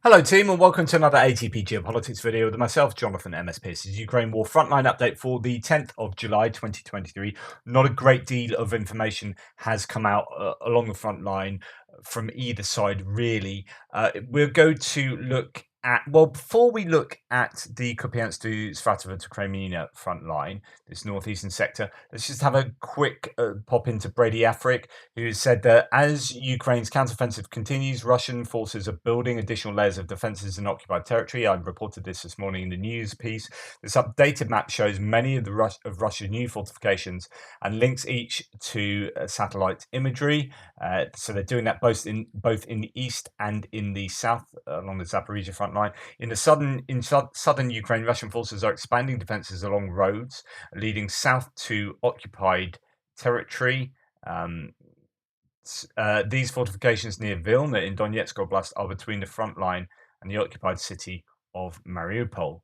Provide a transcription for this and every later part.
Hello team and welcome to another ATP Geopolitics video with myself, Jonathan MS Pearce's Ukraine War Frontline update for the 10th of July 2023. Not a great deal of information has come out along the front line from either side really. We'll go to look at, well, before we look at the Kupiansk-Kreminna front line, this northeastern sector, let's just have a quick pop into Brady Afric, who said that as Ukraine's counteroffensive continues, Russian forces are building additional layers of defenses in occupied territory. I reported this morning in the news piece. This updated map shows many of the Russia's new fortifications and links each to satellite imagery. So they're doing that both in the east and in the south along the Zaporizhia front line. In southern Ukraine, Russian forces are expanding defenses along roads leading south to occupied territory. These fortifications near Vilna in Donetsk Oblast are between the front line and the occupied city of Mariupol.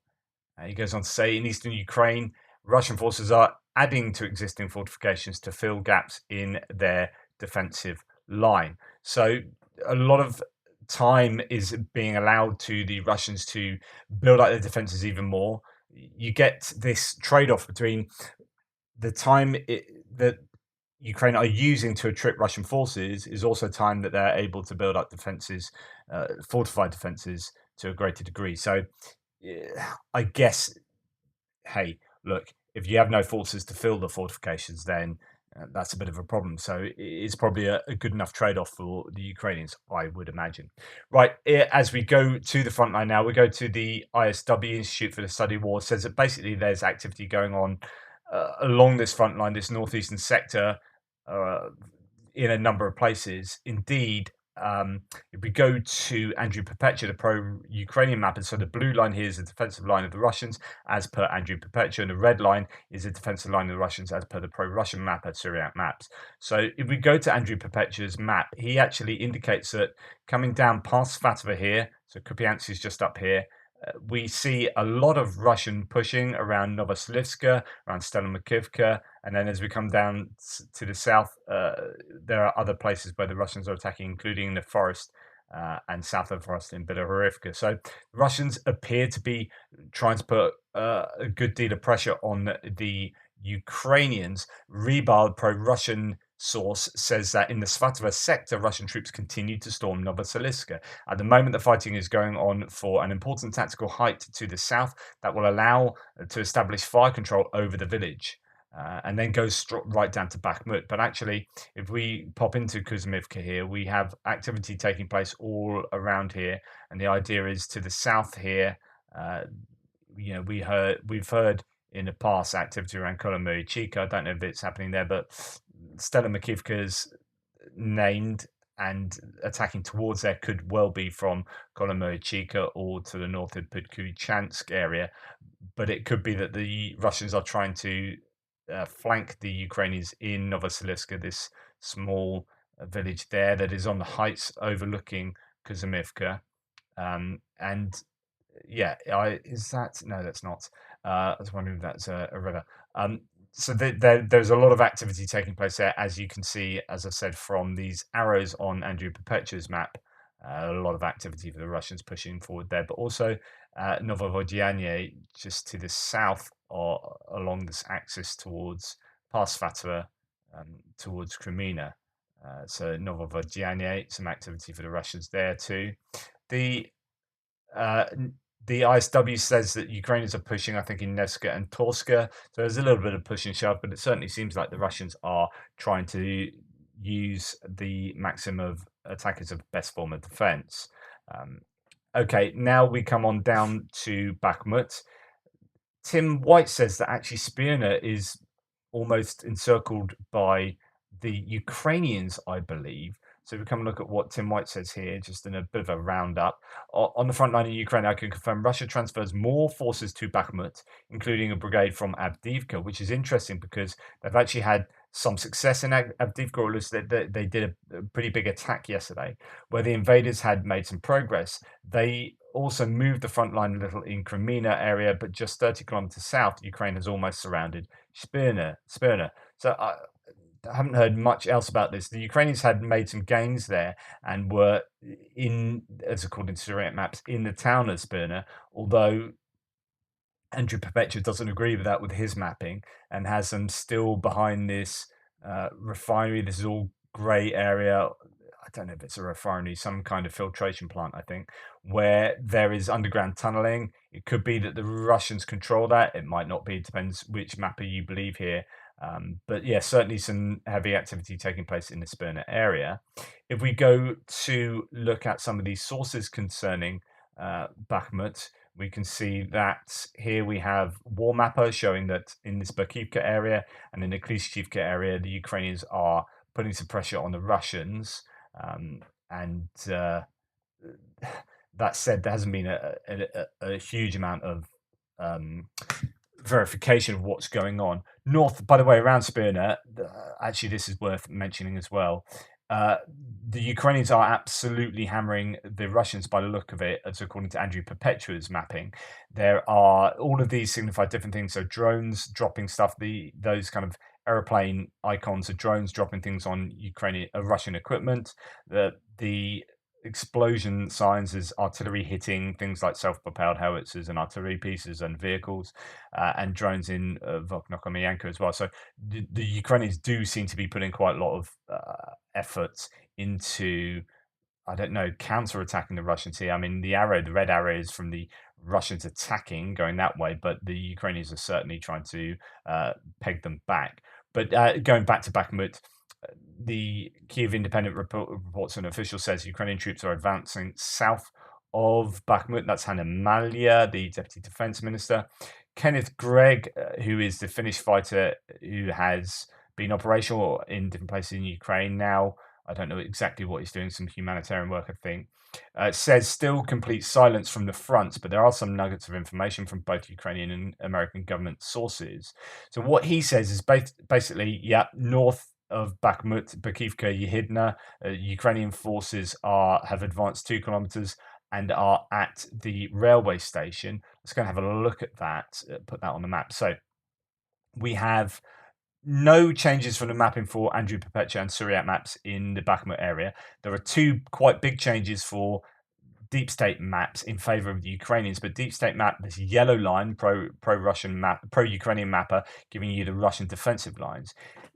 He goes on to say, in eastern Ukraine, Russian forces are adding to existing fortifications to fill gaps in their defensive line. So a lot of time is being allowed to the Russians to build out their defenses even more. You get this trade-off between the time that Ukraine are using to attrip Russian forces is also time that they're able to build up defenses, fortified defenses to a greater degree. So I guess, hey, look, if you have no forces to fill the fortifications, then that's a bit of a problem. So it's probably a good enough trade-off for the Ukrainians, I would imagine. Right, as we go to the front line now, we go to the ISW, Institute for the Study of War, says that basically there's activity going on along this front line, this northeastern sector, uh, in a number of places. Indeed, if we go to Andrew Perpetua, the pro-Ukrainian map, and so the blue line here is the defensive line of the Russians, as per Andrew Perpetua, and the red line is the defensive line of the Russians, as per the pro-Russian map at Syriac Maps. So if we go to Andrew Perpetua's map, he actually indicates that coming down past Svatova here, so Kupiansk is just up here, we see a lot of Russian pushing around Novoselivska, around Stelomakivka, and then as we come down to the south, there are other places where the Russians are attacking, including the forest and south of the forest in Bilorivka. So the Russians appear to be trying to put a good deal of pressure on the Ukrainians. Rebar, pro-Russian source, says that in the Svatova sector, Russian troops continue to storm Novoselivska. At the moment, the fighting is going on for an important tactical height to the south that will allow to establish fire control over the village. And then goes right down to Bakhmut. But actually, if we pop into Kuzmivka here, we have activity taking place all around here. And the idea is to the south here, we've heard in the past activity around Kolomoychika. I don't know if it's happening there, but Stella Makivka's named and attacking towards there could well be from Kolomoychika or to the north of Kupiansk area. But it could be that the Russians are trying to flank the Ukrainians in Novoselivska, this small village there that is on the heights overlooking Kuzmivka. And yeah, is that? No, that's not. I was wondering if that's a river. So there's a lot of activity taking place there, as you can see, as I said, from these arrows on Andrew Perpetua's map. A lot of activity for the Russians pushing forward there, but also Novovodyanye just to the south or along this axis towards past Svatova, towards Kreminna. So Novovodyanye, some activity for the Russians there too. The ISW says that Ukrainians are pushing, I think, in Nevska and Torska. So there's a little bit of push and shove, but it certainly seems like the Russians are trying to use the maxim of attack as a best form of defense. Okay, now we come on down to Bakhmut. Tim White says that actually Spirna is almost encircled by the Ukrainians, I believe. So we come and look at what Tim White says here, just in a bit of a roundup. On the front line in Ukraine, I can confirm Russia transfers more forces to Bakhmut, including a brigade from Adiivka, which is interesting because they've actually had some success in Adiivka, or at least they did a pretty big attack yesterday, where the invaders had made some progress. They also moved the front line a little in Kreminna area, but just 30 kilometers south, Ukraine has almost surrounded Spirna. So haven't heard much else about this. The Ukrainians had made some gains there and were in, as according to Syriac maps, in the town of Spirna, although Andrew Perpetua doesn't agree with that with his mapping and has them still behind this refinery. This is all grey area. I don't know if it's a refinery, some kind of filtration plant, I think, where there is underground tunneling. It could be that the Russians control that. It might not be. It depends which mapper you believe here. But yeah, certainly some heavy activity taking place in the Spirna area. If we go to look at some of these sources concerning Bakhmut, we can see that here we have war mapper showing that in this Bakhmut area and in the Klishchivka area, the Ukrainians are putting some pressure on the Russians. And that said, there hasn't been a huge amount of verification of what's going on. North, by the way, around Spirna, actually, this is worth mentioning as well. The Ukrainians are absolutely hammering the Russians by the look of it, as according to Andrew Perpetua's mapping. There are all of these signify different things. So drones dropping stuff, those kind of aeroplane icons are drones dropping things on Russian equipment. The explosion signs is artillery hitting things like self-propelled howitzers and artillery pieces and vehicles, and drones in Marinka as well. So the Ukrainians do seem to be putting quite a lot of effort into, I don't know, counter-attacking the Russians here. I mean, the red arrow is from the Russians attacking, going that way, but the Ukrainians are certainly trying to peg them back. But going back to Bakhmut, the Kiev Independent reports an official says Ukrainian troops are advancing south of Bakhmut. That's Hanna Malia, the deputy defense minister. Kenneth Gregg, who is the Finnish fighter who has been operational in different places in Ukraine now. I don't know exactly what he's doing, some humanitarian work, I think. Says still complete silence from the front, but there are some nuggets of information from both Ukrainian and American government sources. So what he says is basically, yeah, north of Bakhmut, Bakhivka, Yehidna, Ukrainian forces have advanced 2 kilometers and are at the railway station. Let's go and have a look at that, put that on the map. So we have no changes from the mapping for Andrew Perpetua and Syriac maps in the Bakhmut area. There are 2 quite big changes for deep state maps in favor of the Ukrainians, but deep state map, this yellow line, pro-Russian map, pro-Ukrainian mapper, giving you the Russian defensive lines.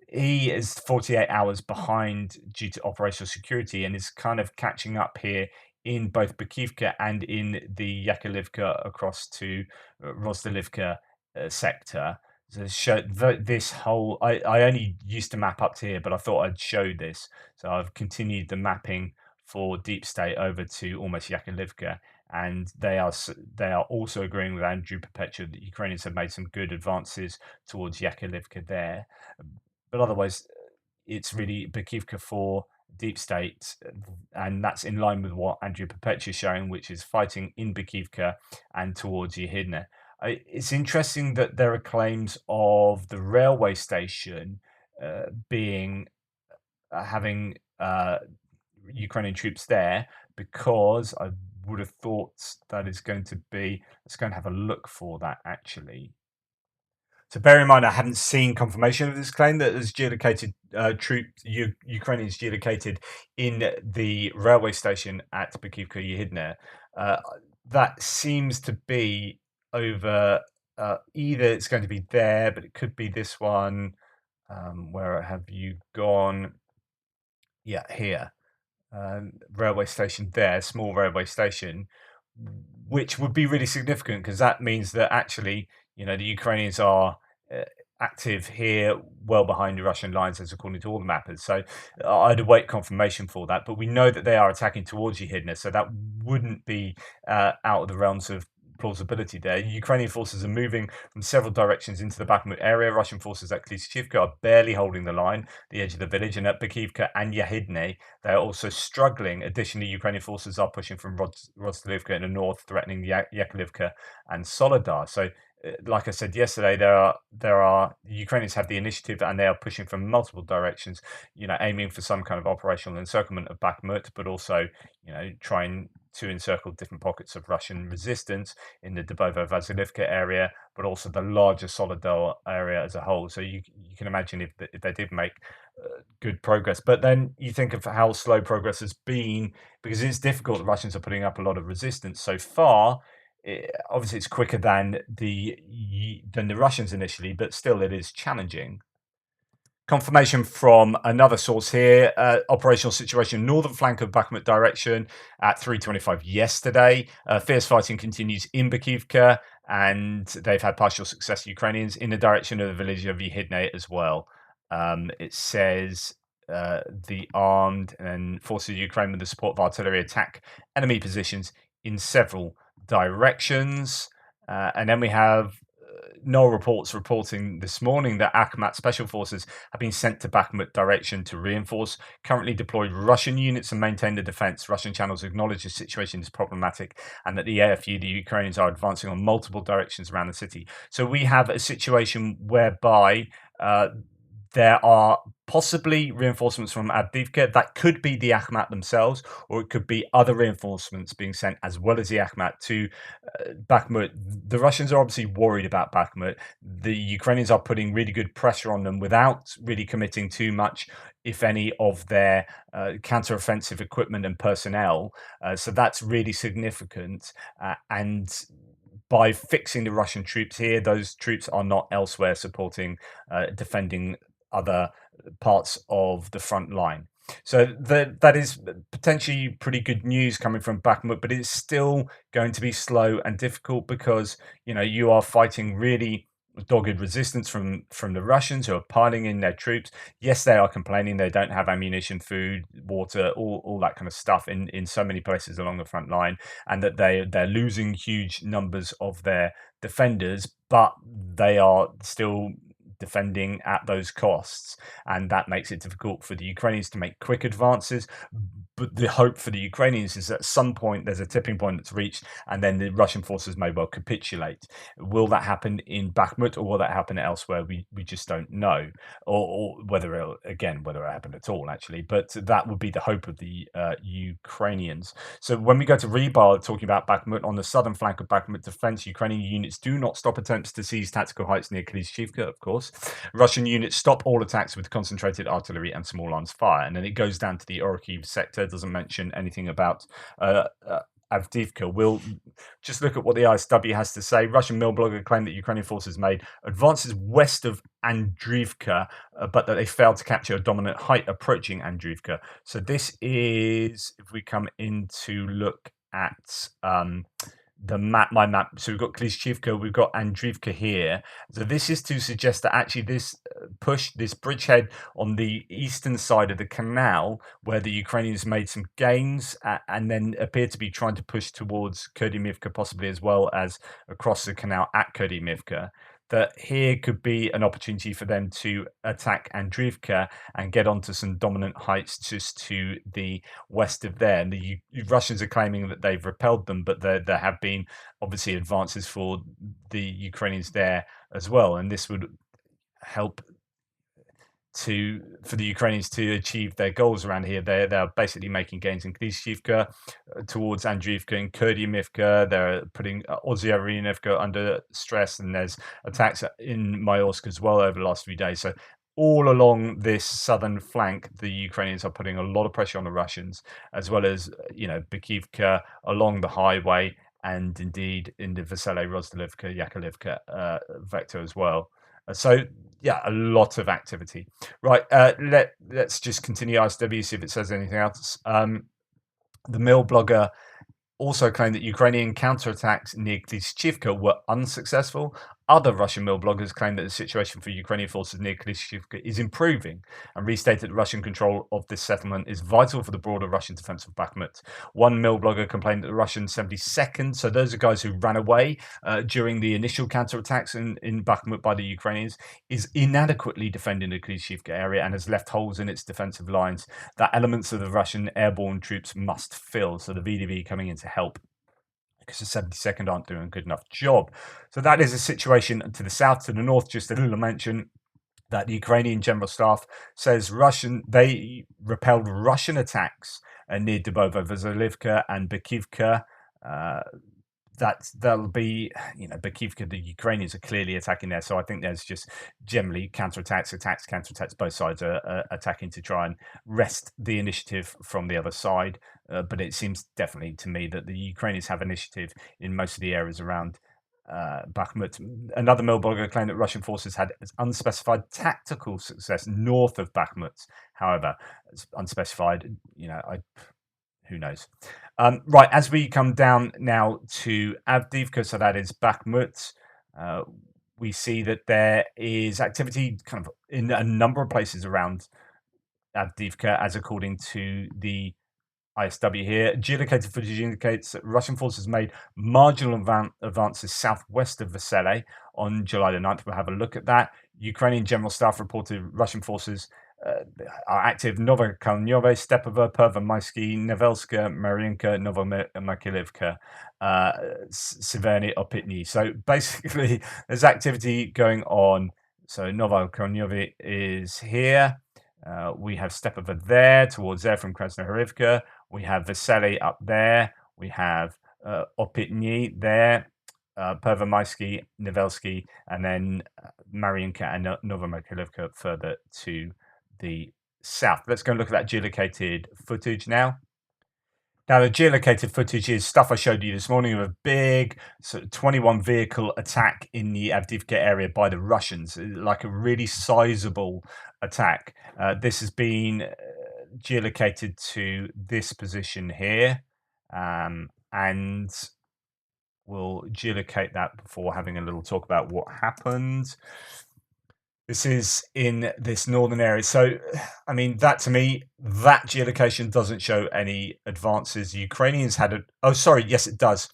He is 48 hours behind due to operational security and is kind of catching up here in both Bakhivka and in the Yakovlivka across to Rozdilivka sector. So show this whole, I only used to map up to here, but I thought I'd show this. So I've continued the mapping for deep state over to almost Yakovlivka, and they are also agreeing with Andrew Perpetua that Ukrainians have made some good advances towards Yakovlivka there. But otherwise, it's really Bakhivka for deep state, and that's in line with what Andrew Perpetua is showing, which is fighting in Bakhivka and towards Yehidna. It's interesting that there are claims of the railway station being having Ukrainian troops there, because I would have thought that is going to be. Let's go and have a look for that actually. So bear in mind, I haven't seen confirmation of this claim that there's adjudicated Ukrainians adjudicated in the railway station at Bakhivka Yehidna. That seems to be over. Either it's going to be there, but it could be this one. Where have you gone? Yeah, here. Railway station there, small railway station, which would be really significant because that means that actually, the Ukrainians are active here, well behind the Russian lines, as according to all the mappers. So I'd await confirmation for that. But we know that they are attacking towards Yehidna, so that wouldn't be out of the realms of plausibility there. Ukrainian forces are moving from several directions into the Bakhmut area. Russian forces at Klishchivka are barely holding the line, the edge of the village, and at Bakhivka and Yehidne, they are also struggling. Additionally, Ukrainian forces are pushing from Rozdilivka in the north, threatening Yakovlivka and Solidar. So, like I said yesterday, the Ukrainians have the initiative and they are pushing from multiple directions, aiming for some kind of operational encirclement of Bakhmut, but also, trying to encircle different pockets of Russian resistance in the Dubovo-Vasilivka area, but also the larger Solidar area as a whole. So you can imagine if they did make good progress. But then you think of how slow progress has been, because it's difficult. The Russians are putting up a lot of resistance so far. Obviously, it's quicker than the Russians initially, but still, it is challenging. Confirmation from another source here. Operational situation northern flank of Bakhmut direction at 3:25 yesterday. Fierce fighting continues in Bakhmut, and they've had partial success, Ukrainians, in the direction of the village of Yehidne as well. It says the armed and forces of Ukraine with the support of artillery attack enemy positions in several directions. And then we have no reports reporting this morning that Akhmat special forces have been sent to Bakhmut direction to reinforce currently deployed Russian units and maintain the defense. Russian channels acknowledge the situation is problematic and that the AFU, the Ukrainians, are advancing on multiple directions around the city. So we have a situation whereby there are possibly reinforcements from Adiivka. That could be the Akhmat themselves, or it could be other reinforcements being sent as well as the Akhmat to Bakhmut. The Russians are obviously worried about Bakhmut. The Ukrainians are putting really good pressure on them without really committing too much, if any, of their counter-offensive equipment and personnel. So that's really significant. And by fixing the Russian troops here, those troops are not elsewhere supporting, defending other parts of the front line. So that is potentially pretty good news coming from Bakhmut, but it's still going to be slow and difficult because you are fighting really dogged resistance from the Russians, who are piling in their troops. Yes, they are complaining they don't have ammunition, food, water, all that kind of stuff in so many places along the front line, and that they're losing huge numbers of their defenders, but they are still defending at those costs, and that makes it difficult for the Ukrainians to make quick advances. But the hope for the Ukrainians is that at some point there's a tipping point that's reached, and then the Russian forces may well capitulate. Will that happen in Bakhmut, or will that happen elsewhere? We just don't know, or whether it happened at all, actually. But that would be the hope of the Ukrainians. So when we go to Rebar, talking about Bakhmut, on the southern flank of Bakhmut defense, Ukrainian units do not stop attempts to seize tactical heights near Klishchivka, of course. Russian units stop all attacks with concentrated artillery and small arms fire. And then it goes down to the Orikhiv sector, doesn't mention anything about Avdiivka. We'll just look at what the ISW has to say. Russian mill blogger claimed that Ukrainian forces made advances west of Andriivka, but that they failed to capture a dominant height approaching Andriivka. So this is, if we come in to look at my map. So we've got Klishchivka, we've got Andriivka here. So this is to suggest that actually this bridgehead on the eastern side of the canal, where the Ukrainians made some gains and then appear to be trying to push towards Kherson, possibly as well as across the canal at Kherson, that here could be an opportunity for them to attack Andriivka and get onto some dominant heights just to the west of there. And the Russians are claiming that they've repelled them, but there have been obviously advances for the Ukrainians there as well. And this would help for the Ukrainians to achieve their goals around here. They're basically making gains in Klishchivka towards Andriivka and Kherson. They're putting Ozyarynivka under stress, and there's attacks in Mayorsk as well over the last few days. So all along this southern flank, the Ukrainians are putting a lot of pressure on the Russians, as well as Bakhmut along the highway, and indeed in the Vesele, Rozdilivka, Yakovlivka vector as well. So yeah, a lot of activity. Right, let's just continue ISW, see if it says anything else. The mill blogger also claimed that Ukrainian counterattacks near Klishchivka were unsuccessful. Other Russian mill bloggers claimed that the situation for Ukrainian forces near Klishchivka is improving, and restated that Russian control of this settlement is vital for the broader Russian defense of Bakhmut. One mill blogger complained that the Russian 72nd, so those are guys who ran away during the initial counterattacks in Bakhmut by the Ukrainians, is inadequately defending the Klishchivka area and has left holes in its defensive lines that elements of the Russian airborne troops must fill. So the VDV coming in to help, because the 72nd aren't doing a good enough job. So that is a situation to the south. To the north, just a little mention that the Ukrainian General Staff says they repelled Russian attacks near Dubovo, Vasilivka and Bakhmut. that'll be, Bakhmut, the Ukrainians are clearly attacking there. So I think there's just generally counterattacks, counterattacks. Both sides are attacking to try and wrest the initiative from the other side. But it seems definitely to me that the Ukrainians have initiative in most of the areas around Bakhmut. Another mill blogger claimed that Russian forces had unspecified tactical success north of Bakhmut. However, it's unspecified. Who knows? Right, as we come down now to Avdiivka, so that is Bakhmut, we see that there is activity kind of in a number of places around Avdiivka, as according to the ISW here. Geolocated footage indicates that Russian forces made marginal advances southwest of Vesele on July the 9th. We'll have a look at that. Ukrainian General Staff reported Russian forces are active Novokalnyove, Stepovo, Pervomaysky, Nevelska, Marinka, Novomakilivka, Severny, Opitny. So basically, there's activity going on. So Novokalnyove is here. We have Stepovo there, towards there from Krasnohorivka. We have Vesely up there. We have Opitny there, Pervomaysky, Nevelsky, and then Marinka and Novomakilivka further to the south. Let's go and look at that geolocated footage now. Now, the geolocated footage is stuff I showed you this morning of a big sort of 21 vehicle attack in the Avdiivka area by the Russians, like a really sizable attack. This has been geolocated to this position here, and we'll geolocate that before having a little talk about what happened. This is in this northern area. So, I mean, that to me, that geolocation doesn't show any advances. The Ukrainians had yes, it does.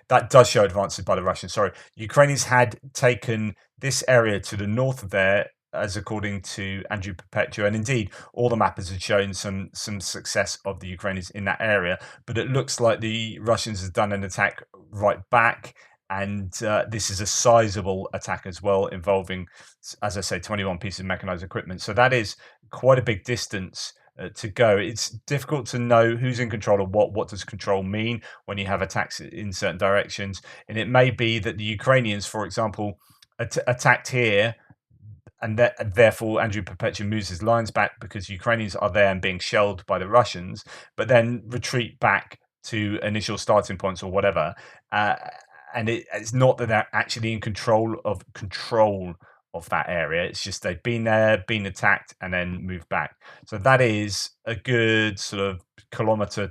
That does show advances by the Russians. Sorry. Ukrainians had taken this area to the north of there, as according to Andrew Perpetua. And indeed, all the mappers had shown some success of the Ukrainians in that area. But it looks like the Russians have done an attack right back. And this is a sizable attack as well, involving, as I say, 21 pieces of mechanized equipment. So that is quite a big distance to go. It's difficult to know who's in control of what. What does control mean when you have attacks in certain directions? And it may be that the Ukrainians, for example, attacked here, and therefore Andrew Perpetua moves his lines back because Ukrainians are there and being shelled by the Russians, but then retreat back to initial starting points or whatever. And it's not that they're actually in control of that area. It's just they've been there, been attacked, and then moved back. So that is a good sort of kilometer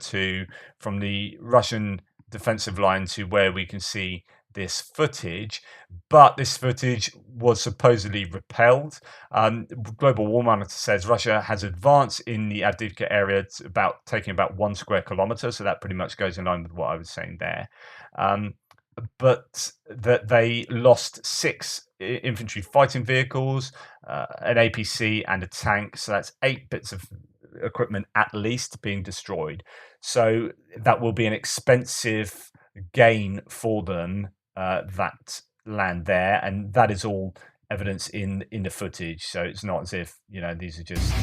from the Russian defensive line to where we can see this footage. But this footage was supposedly repelled. Global War Monitor says Russia has advanced in the Adiivka area to taking about 1 square kilometer. So that pretty much goes in line with what I was saying there. But that they lost 6 infantry fighting vehicles, an APC, and a tank. So that's 8 bits of equipment at least being destroyed. So that will be an expensive gain for them, that land there, and that is all evidence in the footage. So it's not as if these are just.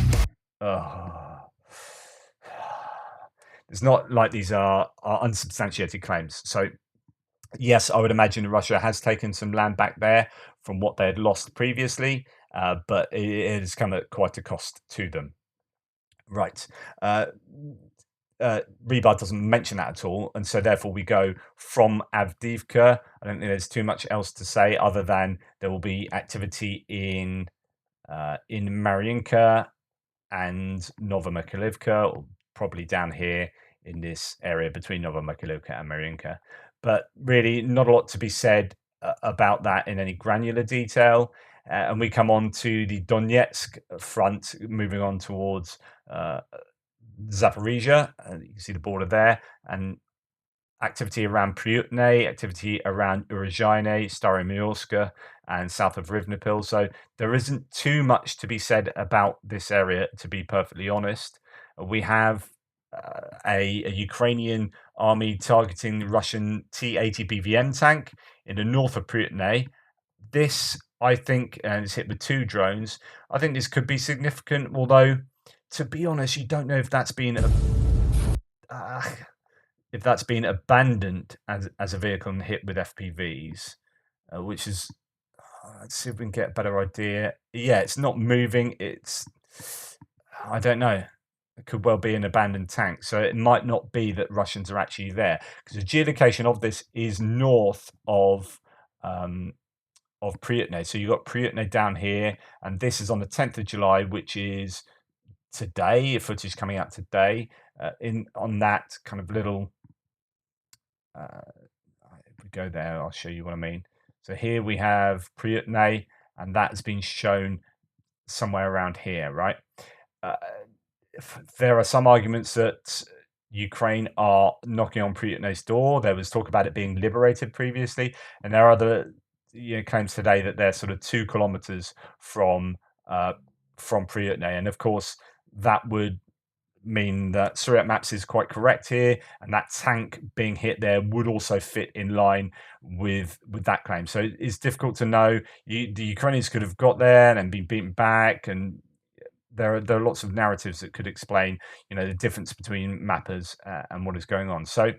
It's not like these are unsubstantiated claims. So. Yes, I would imagine Russia has taken some land back there from what they had lost previously, but it has come at quite a cost to them. Right. Rebar doesn't mention that at all, and so therefore we go from Avdiivka. I don't think there's too much else to say other than there will be activity in Marinka and Novomakilivka, or probably down here in this area between Novomakilivka and Marinka. But really, not a lot to be said about that in any granular detail. And we come on to the Donetsk front, moving on towards Zaporizhia. You can see the border there. And activity around Pryutne, activity around Urozhaine, Staromyorska, and south of Rivnopil. So there isn't too much to be said about this area, to be perfectly honest. We have a Ukrainian army targeting the Russian T-80 BVM tank in the north of Pryutne. This, I think, and it's hit with 2 drones. I think this could be significant, although, to be honest, you don't know if that's been if that's been abandoned as a vehicle and hit with FPVs, which is, let's see if we can get a better idea. Yeah, it's not moving. I don't know. It could well be an abandoned tank. So it might not be that Russians are actually there, because the geolocation of this is north of Priutne. So you've got Priutne down here, and this is on the 10th of July, which is today. Footage coming out today. In on that kind of little. Uh, if we go there, I'll show you what I mean. So here we have Priutne, and that's been shown somewhere around here, right? There are some arguments that Ukraine are knocking on Priutne's door. There was talk about it being liberated previously, and there are other claims today that they're sort of 2 kilometers from Priutne, and of course that would mean that Suriyat Maps is quite correct here, and that tank being hit there would also fit in line with that claim. So it's difficult to know. The Ukrainians could have got there and been beaten back, and there are lots of narratives that could explain, the difference between mappers and what is going on. So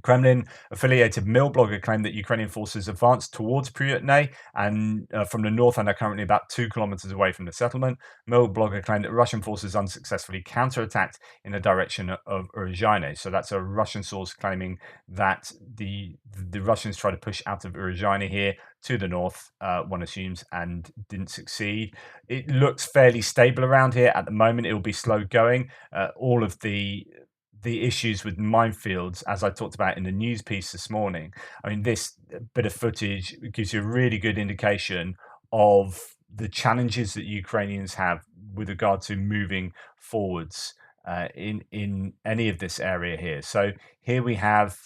Kremlin-affiliated Mill blogger claimed that Ukrainian forces advanced towards Priutne and from the north and are currently about 2 kilometers away from the settlement. Mill blogger claimed that Russian forces unsuccessfully counterattacked in the direction of Uruzhaine. So that's a Russian source claiming that the Russians tried to push out of Uruzhaine here to the north, one assumes, and didn't succeed. It looks fairly stable around here at the moment. It will be slow going. All of the issues with minefields, as I talked about in the news piece this morning. I mean, this bit of footage gives you a really good indication of the challenges that Ukrainians have with regard to moving forwards in any of this area here. So here we have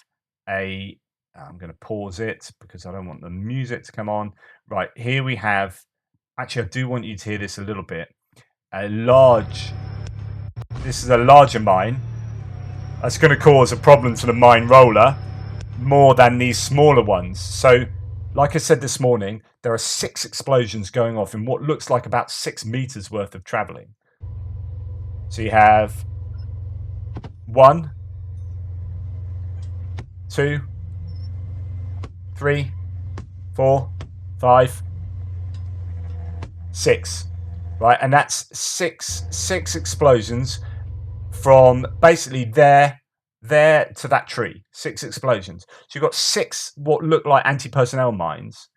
I'm going to pause it because I don't want the music to come on. Right, here we have, actually, I do want you to hear this a little bit. This is a larger mine. That's going to cause a problem to the mine roller more than these smaller ones. So, like I said this morning, there are 6 explosions going off in what looks like about 6 meters worth of traveling. So you have 1, 2, 3, 4, 5, 6, right? And that's six explosions from basically there to that tree. 6 explosions. So you've got 6 what look like anti-personnel mines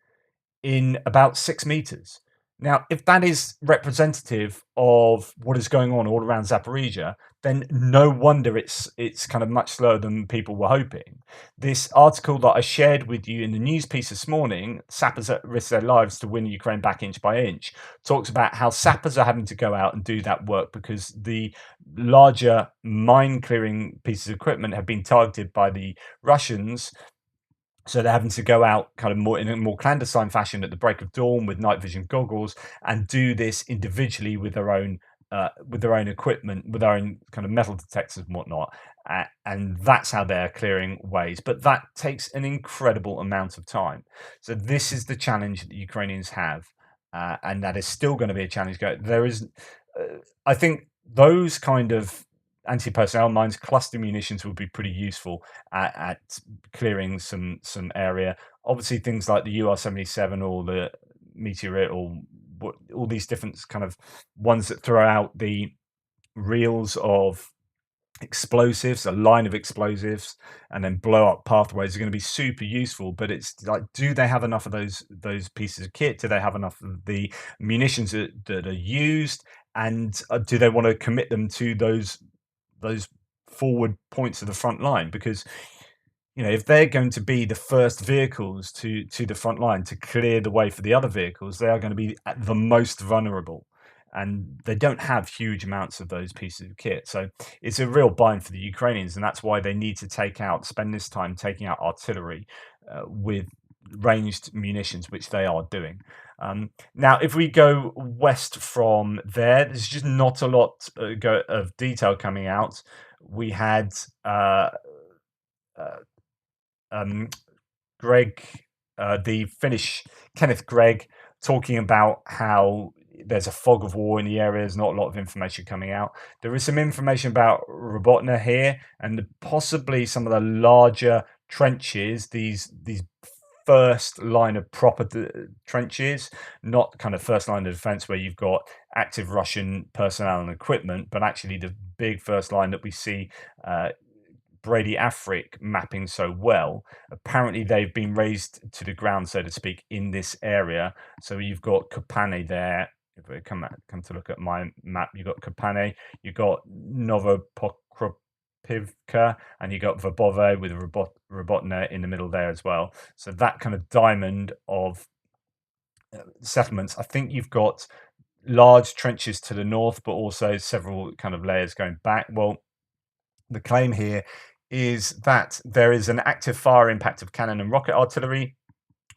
in about 6 meters. Now, if that is representative of what is going on all around Zaporizhia, then no wonder it's kind of much slower than people were hoping. This article that I shared with you in the news piece this morning, Sappers at Risk Their Lives to Win Ukraine Back Inch by Inch, talks about how sappers are having to go out and do that work because the larger mine clearing pieces of equipment have been targeted by the Russians. So they're having to go out kind of more in a more clandestine fashion at the break of dawn with night vision goggles and do this individually with their own equipment, with their own kind of metal detectors and whatnot. And that's how they're clearing ways. But that takes an incredible amount of time. So this is the challenge that the Ukrainians have, and that is still going to be a challenge. There is, I think, those kind of anti-personnel mines, cluster munitions would be pretty useful at clearing some area. Obviously, things like the UR-77 or the Meteorite or all these different kind of ones that throw out the reels of explosives, a line of explosives, and then blow up pathways are going to be super useful. But it's like, do they have enough of those pieces of kit? Do they have enough of the munitions that are used? And do they want to commit them to those forward points of the front line? Because if they're going to be the first vehicles to the front line to clear the way for the other vehicles, they are going to be at the most vulnerable, and they don't have huge amounts of those pieces of kit. So it's a real bind for the Ukrainians, and that's why they need to spend this time taking out artillery with ranged munitions, which they are doing. Now, if we go west from there's just not a lot of detail coming out. We had Greg, the Finnish Kenneth Gregg, talking about how there's a fog of war in the area. There's not a lot of information coming out. There is some information about Robotna here, and possibly some of the larger trenches. These first line of proper trenches, not kind of first line of defense where you've got active Russian personnel and equipment, but actually the big first line that we see Brady Afric mapping so well. Apparently they've been raised to the ground, so to speak, in this area. So you've got Kopane there. If we come to look at my map, you've got Kopane, you've got Novopokrovivka, and you got Verbove with Robotna in the middle there as well. So that kind of diamond of settlements. I think you've got large trenches to the north, but also several kind of layers going back. Well, the claim here is that there is an active fire impact of cannon and rocket artillery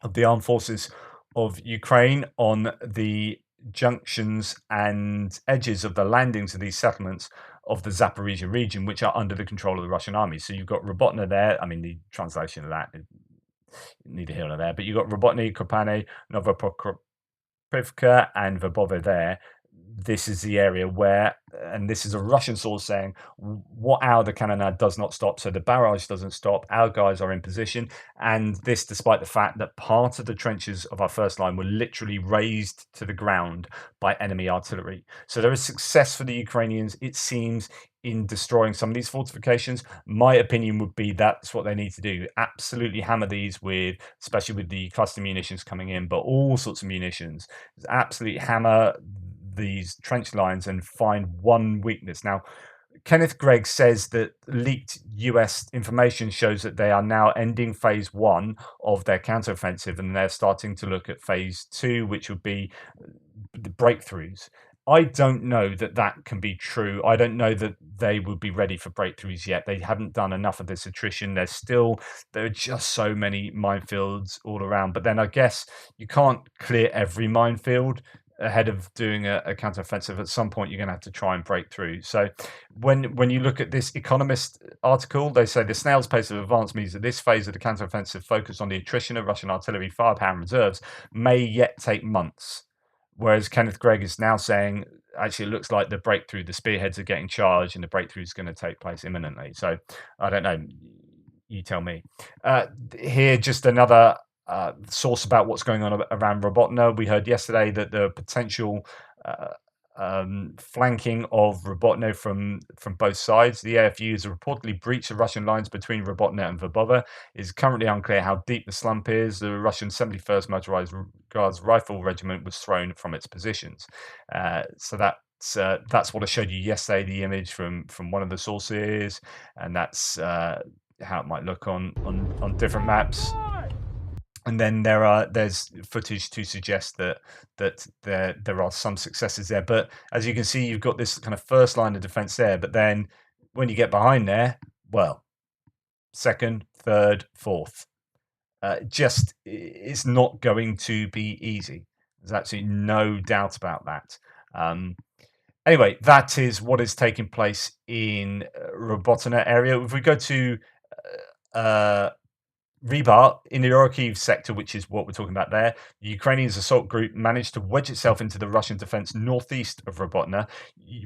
of the armed forces of Ukraine on the junctions and edges of the landings of these settlements of the Zaporizhia region, which are under the control of the Russian army. So you've got Robotna there. I mean, the translation of that, neither here nor there, but you've got Robotny, Kopane, Novopokrovivka, and Verbove there. This is the area where, and this is a Russian source saying, what hour the cannonade does not stop, so the barrage doesn't stop, our guys are in position, and this despite the fact that part of the trenches of our first line were literally razed to the ground by enemy artillery. So there is success for the Ukrainians, it seems, in destroying some of these fortifications. My opinion would be that's what they need to do. Absolutely hammer these with, especially with the cluster munitions coming in, but all sorts of munitions. Absolutely hammer these trench lines and find one weakness. Now, Kenneth Gregg says that leaked US information shows that they are now ending phase 1 of their counteroffensive and they're starting to look at phase 2, which would be the breakthroughs. I don't know that that can be true. I don't know that they would be ready for breakthroughs yet. They haven't done enough of this attrition. There are just so many minefields all around. But then I guess you can't clear every minefield ahead of doing a counteroffensive. At some point, you're going to have to try and break through. So when you look at this Economist article, they say the snail's pace of advance means that this phase of the counteroffensive focused on the attrition of Russian artillery, firepower, and reserves may yet take months. Whereas Kenneth Gregg is now saying, actually, it looks like the breakthrough, the spearheads are getting charged and the breakthrough is going to take place imminently. So I don't know. You tell me. Here, just another source about what's going on around Robotna. We heard yesterday that the potential flanking of Robotna from both sides. The AFU has reportedly breached the Russian lines between Robotna and Verbova. It is currently unclear how deep the slump is. The Russian 71st Motorized Guards Rifle Regiment was thrown from its positions. So that's what I showed you yesterday, the image from one of the sources, and that's how it might look on different maps. And then there's footage to suggest that there are some successes there. But as you can see, you've got this kind of first line of defense there. But then when you get behind there, well, second, third, fourth, it's not going to be easy. There's absolutely no doubt about that. Anyway, that is what is taking place in Robotna area. If we go to Rybar in the Orikhiv sector, which is what we're talking about there, the Ukrainians assault group managed to wedge itself into the Russian defense northeast of Robotna.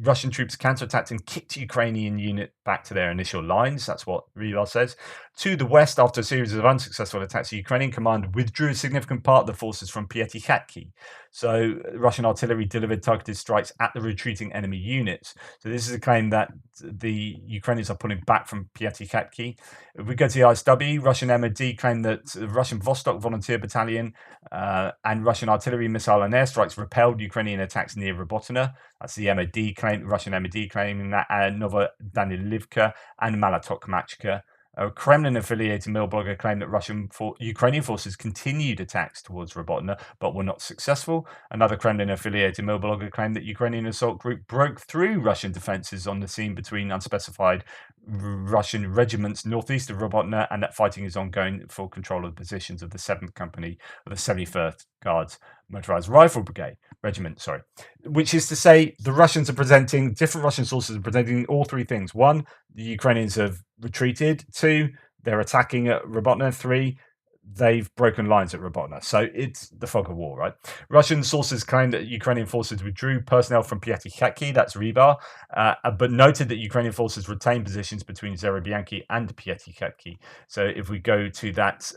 Russian troops counterattacked and kicked Ukrainian unit back to their initial lines. That's what Rybar says. To the west, after a series of unsuccessful attacks, the Ukrainian command withdrew a significant part of the forces from Piatikhatki. So Russian artillery delivered targeted strikes at the retreating enemy units. So this is a claim that the Ukrainians are pulling back from Piatikhatki. If we go to the ISW, Russian MOD claimed that the Russian Vostok Volunteer Battalion and Russian artillery, missile and airstrikes repelled Ukrainian attacks near Robotna. That's the MOD claim, Russian MOD claiming that, Novodanilivka and Malatok-Machka. A Kremlin-affiliated mill blogger claimed that Ukrainian forces continued attacks towards Robotna, but were not successful. Another Kremlin-affiliated mill blogger claimed that Ukrainian assault group broke through Russian defences on the scene between unspecified Russian regiments northeast of Robotna, and that fighting is ongoing for control of the positions of the 7th Company of the 71st Guards Motorized Rifle Brigade Regiment. Which is to say, the Russians are presenting, different Russian sources are presenting all three things. One, the Ukrainians have retreated. Two, they're attacking at Robotna. Three, they've broken lines at Robotna. So it's the fog of war, right? Russian sources claim that Ukrainian forces withdrew personnel from Piatikhatki, that's Ribar, but noted that Ukrainian forces retained positions between Zerebianki and Piatikhatki. So if we go to that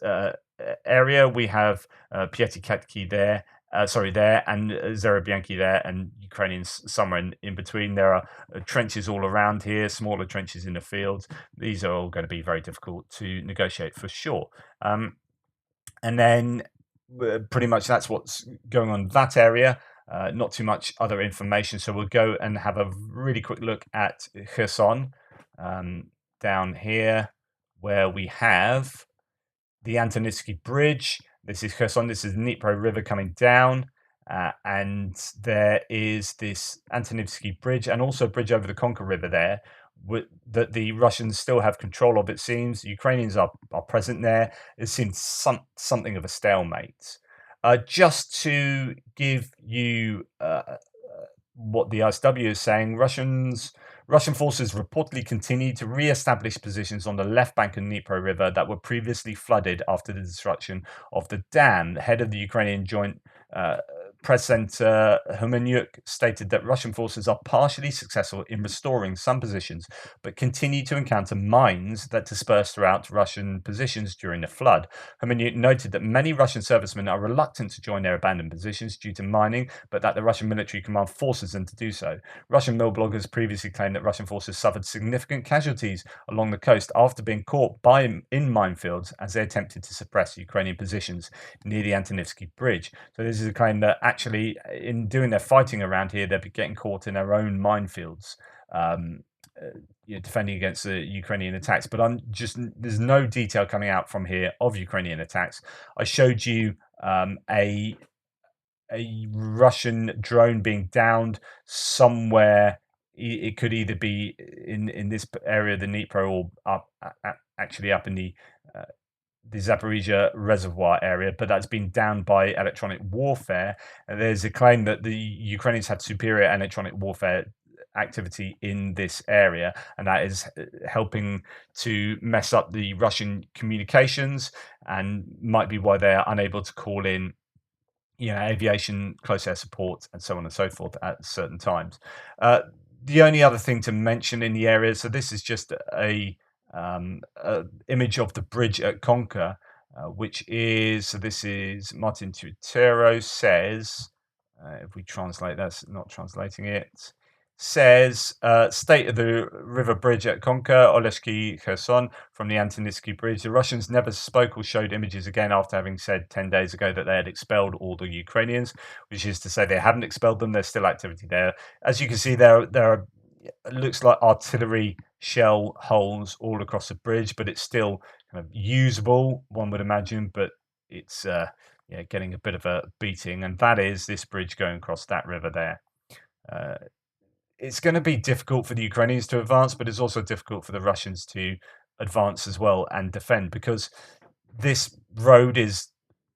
area, we have Piatikhatki there. There, and Zerebianki there, and Ukrainians somewhere in between. There are trenches all around here, smaller trenches in the fields. These are all going to be very difficult to negotiate for sure. And then pretty much that's what's going on in that area. Not too much other information. So we'll go and have a really quick look at Kherson down here, where we have the Antonivsky Bridge. This is Kherson. This is the Dnipro River coming down. And there is this Antonivsky Bridge and also a bridge over the Konka River there that the Russians still have control of, it seems. The Ukrainians are present there. It seems something of a stalemate. Just to give you what the ISW is saying, Russian forces reportedly continue to re-establish positions on the left bank of the Dnipro River that were previously flooded after the destruction of the dam. The head of the Ukrainian Joint Press Center, Humenyuk, stated that Russian forces are partially successful in restoring some positions, but continue to encounter mines that disperse throughout Russian positions during the flood. Humenyuk noted that many Russian servicemen are reluctant to join their abandoned positions due to mining, but that the Russian military command forces them to do so. Russian mill bloggers previously claimed that Russian forces suffered significant casualties along the coast after being caught in minefields as they attempted to suppress Ukrainian positions near the Antonivsky Bridge. So this is a claim that actually, in doing their fighting around here, they'd be getting caught in their own minefields, defending against the Ukrainian attacks. But there's no detail coming out from here of Ukrainian attacks. I showed you a Russian drone being downed somewhere. It could either be in this area of the Dnipro or up in the Zaporizhia reservoir area, but that's been downed by electronic warfare. And there's a claim that the Ukrainians had superior electronic warfare activity in this area, and that is helping to mess up the Russian communications, and might be why they are unable to call in aviation close air support and so on and so forth at certain times. The only other thing to mention in the area, so this is just a image of the bridge at Konka, this is Martin Tutero says, if we translate, that's not translating it, says state of the river bridge at Konka, Oleshki, Kherson, from the Antonivsky Bridge. The Russians never spoke or showed images again after having said 10 days ago that they had expelled all the Ukrainians, which is to say they haven't expelled them. There's still activity there. As you can see, there are it looks like artillery shell holes all across the bridge, but it's still kind of usable, one would imagine, but it's getting a bit of a beating, and that is this bridge going across that river there. It's going to be difficult for the Ukrainians to advance, but it's also difficult for the Russians to advance as well and defend, because this road is,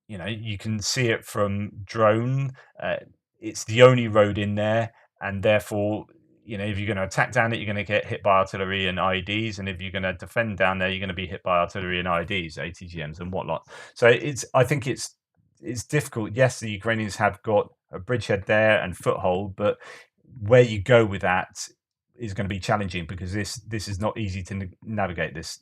you can see it from drone. It's the only road in there, and therefore, if you're going to attack down it, you're going to get hit by artillery and IEDs, and if you're going to defend down there, you're going to be hit by artillery and IEDs, ATGMs and whatnot. So I think it's difficult. Yes, the Ukrainians have got a bridgehead there and foothold, but where you go with that is going to be challenging, because this is not easy to navigate this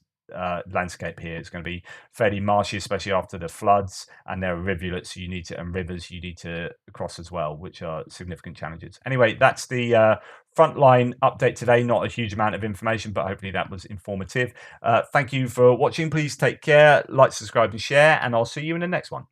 landscape here. It's going to be fairly marshy, especially after the floods, and there are rivulets and rivers you need to cross as well, which are significant challenges. Anyway, that's the Frontline update today. Not a huge amount of information, but hopefully that was informative. Thank you for watching. Please take care, like, subscribe and share, and I'll see you in the next one.